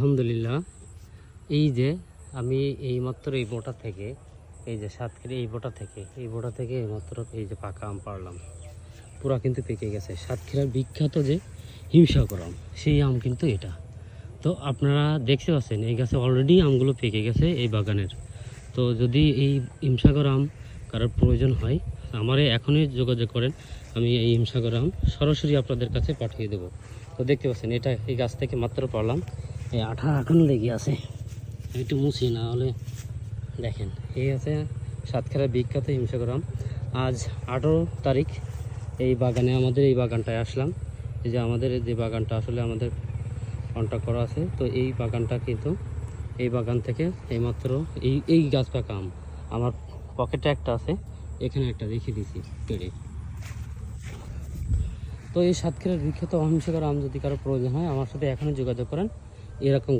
আলহামদুলিল্লাহ, এই যে আমি এইমাত্র এই বোটা থেকে, এই যে সাতক্ষীরা এই বোটা থেকে এইমাত্র এই যে পাকা আম পারলাম, পুরা কিন্তু পেকে গেছে। সাতক্ষীরার বিখ্যাত যে হিমসাগর আম, সেই আম কিন্তু এটা। তো আপনারা দেখতে পাচ্ছেন এই গাছে অলরেডি আমগুলো পেকে গেছে এই বাগানের। তো যদি এই হিমসাগর আম কারোর প্রয়োজন হয়, আমারে এখনই যোগাযোগ করেন, আমি এই হিমসাগর আম সরাসরি আপনাদের কাছে পাঠিয়ে দেবো। তো দেখতে পাচ্ছেন এটা এই গাছ থেকে মাত্র পারলাম, এই আঠা এখন লেগে আছে, একটু মুছি না হলে। দেখেন এই আছে সাতক্ষীরার বিখ্যাত হিমসাগর আম। আজ 18 তারিখ, এই বাগানে আমাদের এই বাগানটায় আসলাম। এই যে আমাদের যে বাগানটা আসলে আমাদের কন্ট্যাক্ট করা আছে, তো এই বাগানটা কিন্তু এই বাগান থেকে এইমাত্র এই গাছ পাকা আম আমার পকেটে একটা আছে, এখানে একটা রেখে দিয়েছি পেড়ে। তো এই সাতক্ষীরার বিখ্যাত হিমসাগর আম যদি কারো প্রয়োজন হয়, আমার সাথে এখনই যোগাযোগ করেন। এরকম